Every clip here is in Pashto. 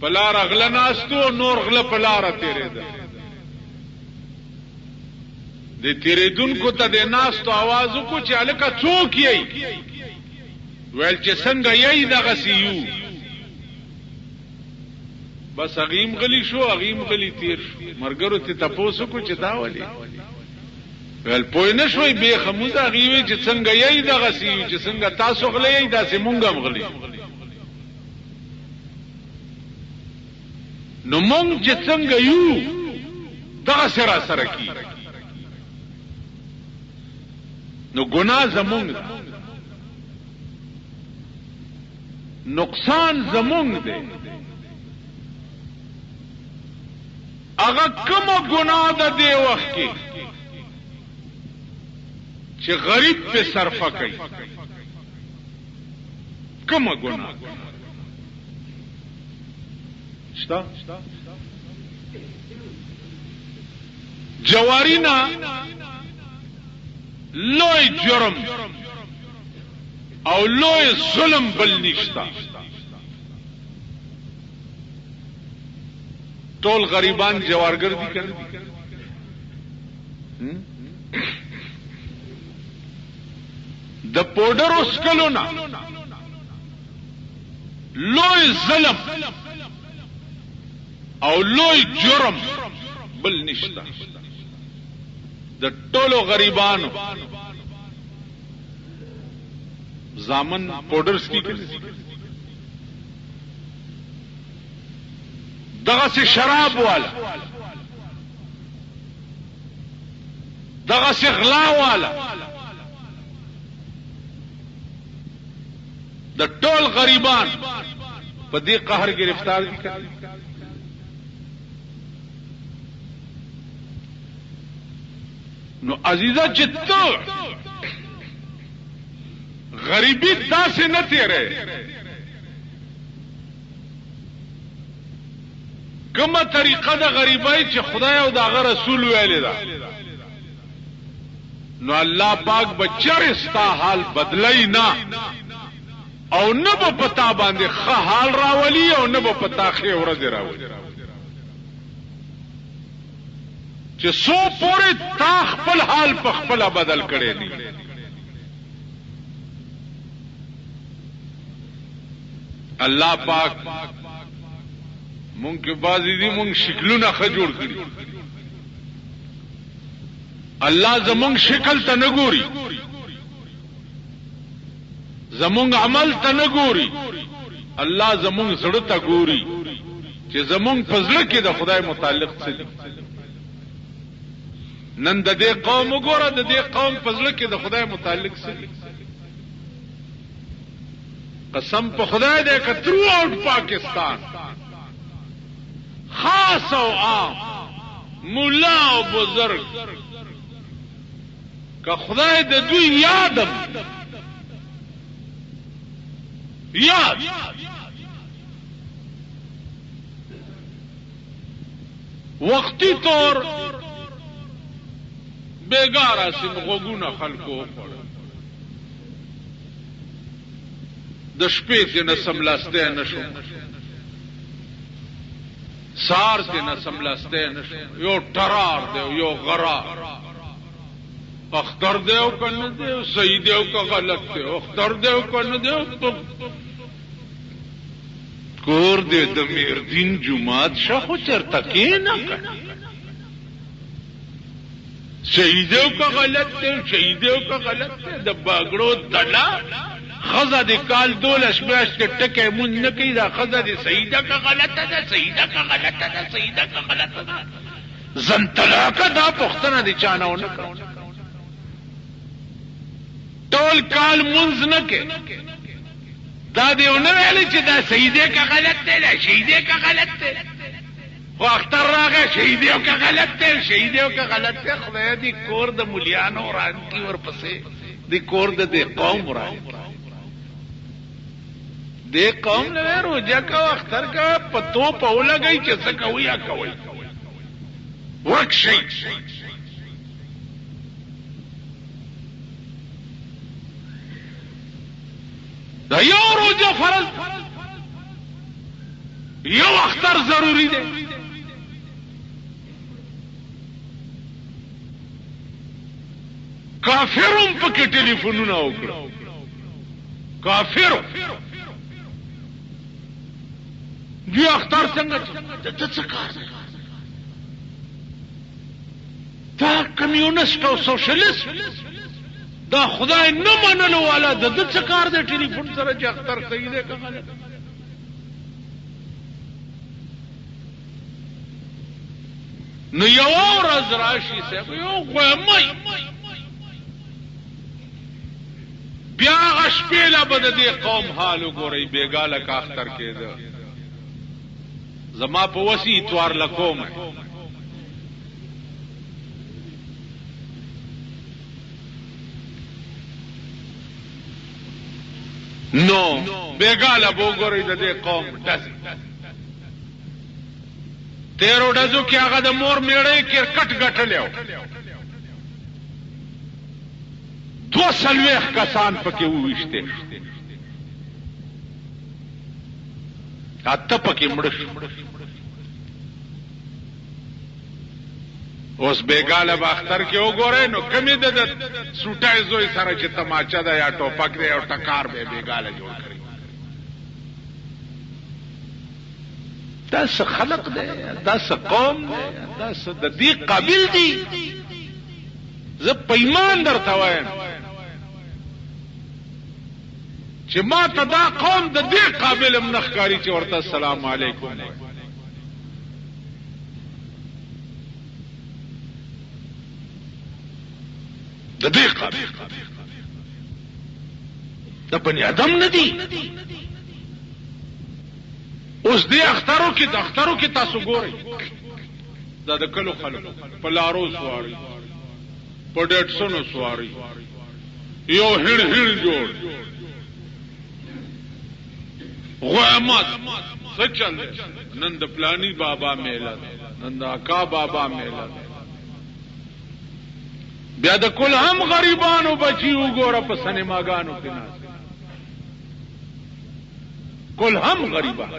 پلار غله ناستو نور غله پلار تیرېده د تیرېدونکو ته د ناستو आवाज وکړو چې الکه څوک یې ویل چې څنګه یې دغه سیو بس اغیم غلی شو اغیم غلی تیر شو مرګرو ته تاسو کو چې دا ولي ول پوی نه شوي به خموزه غیوي چې څنګه یې دغه سیو چې څنګه تاسو غلی دا سي مونږ هم غلی نو مونږ چې څنګه یو دا سره کی نو ګناه زمونږ نقصان زمونږ دی هغه کومه ګناه ده دی وخت کې چې غریب په صرفه کوي کومه ګناه شتا جوارینا لوی جرم او لوی ظلم بل نشتا ټول غریبان جوارګر دي کنه د پودر اسکلونا لوی ظلم او لوی جرم بل نشتا د ټولو غریبانو زامن پودرز کی دغه سے شراب والا دغه سے غلا والا د ټول غریبان په دې قهر گرفتار دي کړي نو عزیزا چې ته غریبی داسې نه تیرې کومه طریقه د غریبۍ چې خدای او دغه رسول ویلي ده نو الله پاک بچر استا حال بدلای نه او نه په پتا باندې ښه حال راولي او نه په پتا خې ورځ راولي چې سو پورې تا خپل حال په خپل بدل کړي دي الله پاک مونږ کې بازي دي مونږ شکلونه ښه جوړ کړی الله زمونږ شکل ته نه ګوري زمونږ عمل ته نه ګوري الله زمونږ زړه ته ګوري چې زمونږ فضل کې د خدای متعلق څه دي نن د دې قوم وګوره د دې قوم فضل کې د خدای متعلق څه دي قسم په خدای دې که تھرو آؤٹ پاکستان خاص او عام مولا او بزرگ که خدای د دوی یادم یاد وقتی طور بیگارا سیم غوگونه خلکو د شپې ته نه سملاسته نشو سار ته نه سملاسته نشو یو ټرار دی یو غرا اختر دیو کنه دیو صحیح دیو کا غلط دیو اختر دیو کنه دیو کور دې د میردین جمعات شخو چرته کې نه کنه صحیح دیو کا غلط دیو صحیح دیو کا غلط دی د باګړو دلا خزه د کال دولش میاش کې ټکه مون نه کوي دا خزه د سیده کا غلطه ده سیده کا غلطه ده سیده کا غلطه ده زن طلاقه دا پختنه دي چانو نه کوي ټول کال منځ نه کې دا دیونه ویلي چې دا سیده کا غلط دی دا شهیده کا غلط دی خو اختر راغی شهیده کا غلط دی شهیده کا غلط دی خدای دې کور د مليانو ورانکی ورپسې دې کور د قوم ورانکی دې قوم له روزه کا اختر کا پتو په لګی چې څه کوي یا کوي ورک شي دا یو روزه فرض یو اختر ضروری دی. کافرم پکې ټلیفونونه وکړه، کافرو دی اختر څنګه د څه کار دی؟ دا کمیونست او سوشلیست دا خدای نه منلو والا د څه کار دی ټلیفون سره چې اختر صحیح دی که غلط؟ نو یو ورځ راشي صاحب یو غومی بیا هغه شپېله به د دې قوم حال وګورئ بېګاله که اختر کېده. زما په وسې اتوار لکومه نو بېګاله به وګورئ د دې قوم ډزې. تیرو ډزو کې هغه د مور میړی کرکټ ګټلی و، 240 کسان پکې وویشتې، 8 پکې مړه شو. اوس بېګاله به اختر کې وګورئ نو کمې د سوټای زوی سره چې تماچه ده یا ټوپک دی او ټکار به بېګاله جوړ کړي. دا څه خلق دی، دا څه قوم دی، دا څه د دې قابل دی؟ زه په ایمان درته وایم چې ما ته دا قوم د دې قابل هم نه ښکاري چې ورته السلام علیکم. د دې قابل د بني ادم نه دی. اوس دې اخترو کې تاسو ګورئ دا د کلو خلکو په لارو سواري، په ډېټسونو سواري، یو هړ جوړ غوامات څه چل دی. نن د پلانی بابا میله، نن د اکا بابا میله، بیا د کل هم غریبانو بچی وګوره په سینماګانو کې ناست، کل هم غریبان.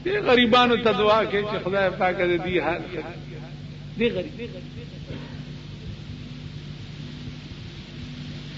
دې غریبانو ته دعا کوي چې خدای پاک دې حال دې غریب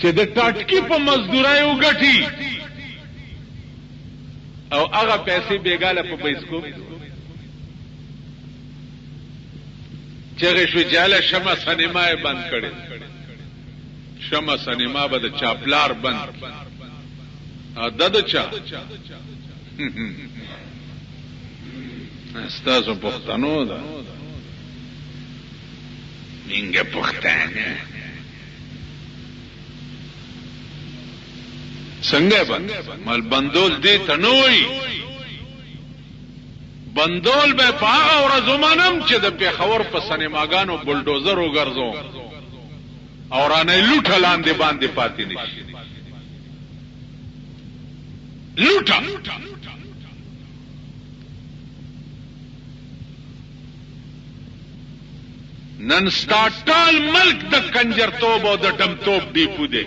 چې د ټاټکی په مزدورای وګټي او هغه پیسې بیګاله په بایسکوپ چغه شو جاله شمع سینما بند کړي. شمع سینما به د چاپلار بند د چا استاسو پښتنو دا منګه پښتانه څنګه بند مال بندول دي تنوي بندول به پاغه ورځ ومنم چې د پیښور په سینماګانو بلډوزر وګرځو او رانه لوټه لاندې باندې پاتې نشي. لوټه نن ستا ټول ملک د کنجرتوب او د ډمتوب ډیپو دی،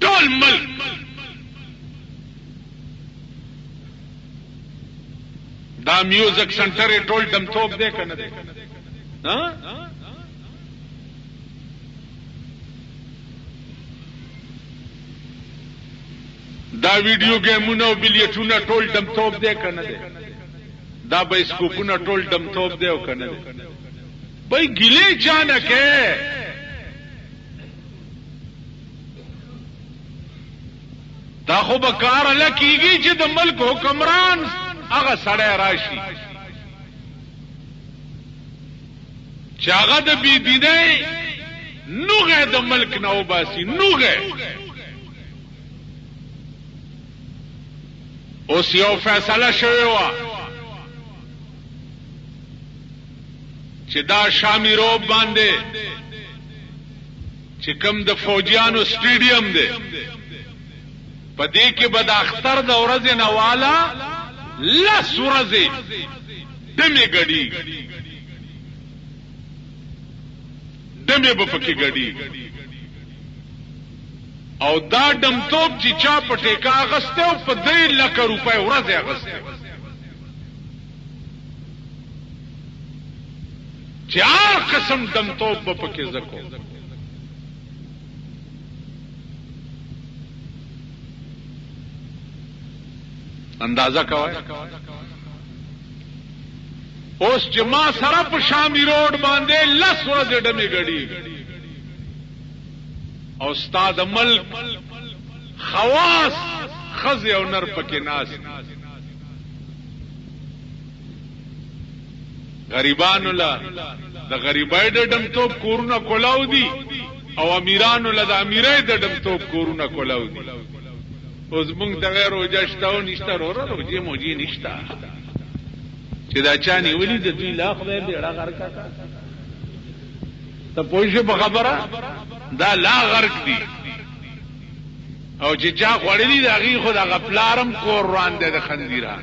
ټول ملک. دا میوزک سنټر ټول ډمتوب دی کنه دی؟ دا ویډیو گیمونه او بلیټونه ټول ډمتوب دی کنه دی؟ دا بایسکوپونه ټول ډمتوب دی او کنه دی؟ بھائی گلے چانک ہے دا خو بکار الله کیږي چې د ملک حکمران هغه سړی راشي چې هغه د بی دینۍ نوغه د ملک نه وباسي. نوغه اوس یو فیصله شوی و چې دا شامی روب باندې چې کوم د فوجیانو سټیډیم دی په دې کې به د اختر د ورځې نه والا لس ورځې دمې ګډي دمې به پکې ګډي او دا ډمتوب چې چا په ټیکا اغسته او په 3 لک روپۍ ورځ اغسته چې هر قسم ډمتوب په پکې زکو اندازه کوي اوس چې ما سره په شامی روډ باندې 10 ورځې ډمې غړي او استاد ملک خواص خزي او نر پکې ناس غریبانو لا د غریبای د ډمتوب کورونه کولاو دي او امیرانو لا د امیرای د ډمتوب کورونه کولاو دي اوس موږ ته غیر وجشتاو نشته وروره روجي موجي نشته چې دا چاني ولي د دوی لا خدای بیړه غر کا ته پوښې په خبره دا لا غرق دي او چې چا خوړلې دا غي خو دا غپلارم کور روان دي د خنديرا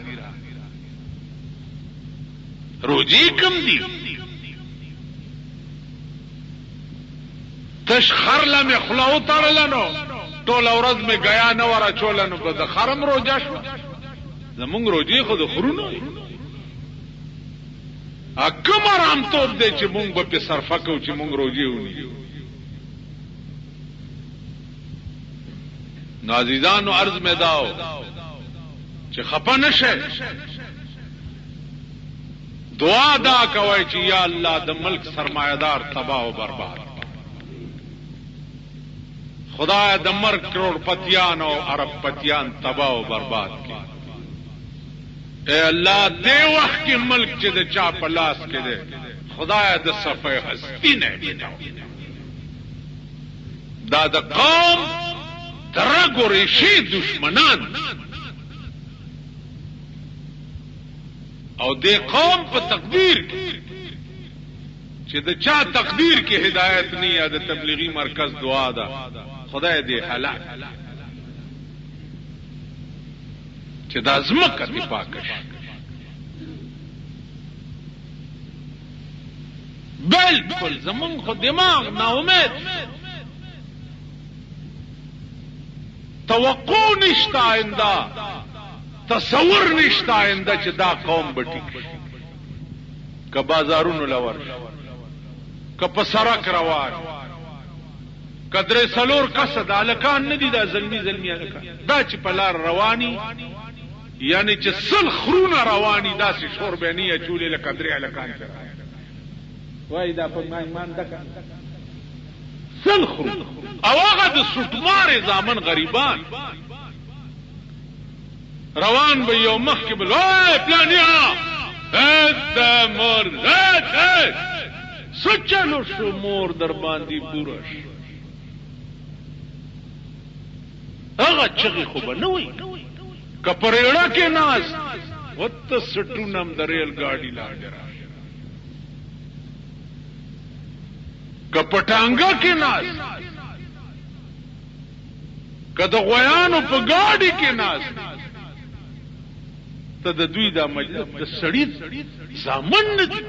روجي کم دي تش خرله می خلاو تړلنو ټول ورځ می غیا نه ورا چولنو په د خرم روجا شو زمونږ روجي خو د خرونو اکم آرام توب دے چې مونږ به په صرفه کو چې مونږ روجي ونی نازیزانو عرض می داو چې خپه نشه دعا دا کوي چې یا الله د ملک سرمایدار تباہ او برباد خدای د مرګ کروڑپتیان او اربپتیان تباہ او برباد کړي اے الله دې وخت کې ملک چې د چا په لاس کې ده خدای د صفه هستی نه دا د قوم ترګوري شي دشمنان او دې قوم په تقدیر چې د چا تقدیر کې هدایت نه یا د تبلیغي مرکز دعا ده خدای دې هلاک چې دا زمکه دی پاکش بالکل زمون خو دماغ نا امید توقع نشتا آئنده تصور نشتا آئنده چې دا قوم بټی که بازارونو لور که په سړک روان که درې څلور کسه د هلکان نه دي دا زلمي هلکان دا چې په لار رواني یعنی چې سل خرونه رواني داسې شور به نه اچولې لکه درې هلکان چې وایي دا په ما ایمان دکه سل خرونه او هغه د سټمارې زامن غریبان روان به یو مخکې بل وای پلانیا دا مور سچلو شو مور در باندې پورش هغه چغې خو به نه وي که په ریړه کې ناست وته سټونم د ریل ګاډي لاندې راشه که په ټانګه کې ناست که د غویانو په ګاډي کې ناست ته د دوی دا مجلس د سړي زامن نه دي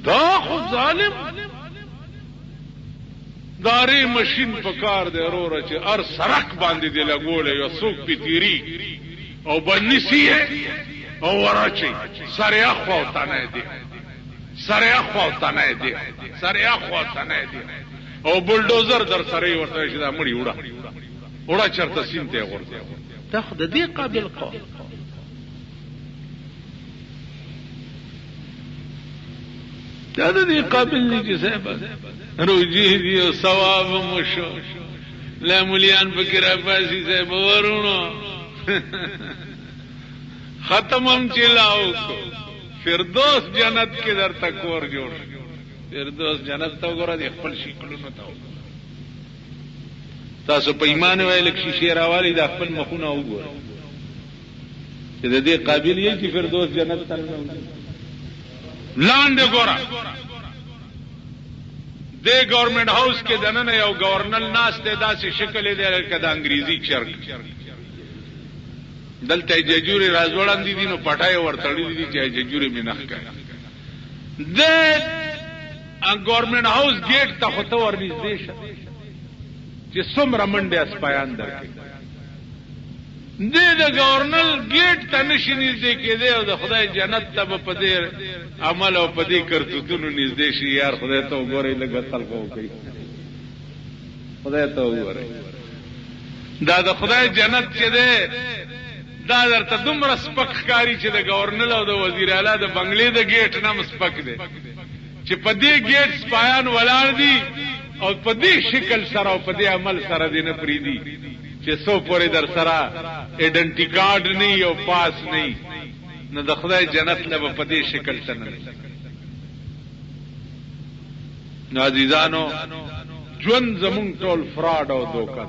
دا خو ظالم داری مشین پکار دی وروره چې ار سرک باندې دی لګولې یو څوک پی تیری او بنسی او ورچی سره اخو تنه دی سره اخو تنه دی سره اخو تنه دی او بلډوزر در سره ورته شي دا مړی وړه چرته سینته ورته تاخد دې قابل قوم دا دې قابل نه چې صاحب روجي دی او ثواب مشو لا مليان فکر افاسي صاحب ورونو ختمم چلاو فردوس جنت کې در تکور جوړ فردوس جنت ته وګوره د خپل شکلونو ته تاسو په ایمان ویل کې شیشه راوالي د خپل مخونه وګوره چې د دې قابل یې چې فردوس جنت ته لاندې ګوره د گورنمنت هاوس کې دنه یو گورنل ناس ته داسې شکل دی لکه د انګریزي چرګ دلته ججوري راځوړان دي نو پټای ورتړي دي چې ججوري مینخ کړي د گورنمنٹ هاوس گیټ ته خو ته ورنږدې شه چې څومره منډې اسپایان درکړي دې د گورنر گیټ ته نشي نږدې کېدی او د خدای جنت ته به په دې عمل او په دې کرتوتونو نږدې شي یار خدای ته وګورئ لږ خلق وکړي خدای ته وګورئ دا د خدای جنت چې دی دا درته دومره سپک ښکاري چې د گورنر او د وزیر اعلی د بنگلې د گیټ نه سپک دی چې په دې گیټ سپایان ولاړ دي او په دې شکل سره او په دې عمل سره دې نه پریدي چې سو پورې در سره ایډنټی کارت نه او پاس نه نو د خدای جنت له په دې شکل څنګه نو عزیزانو ژوند زمون ټول فراډ او دوکه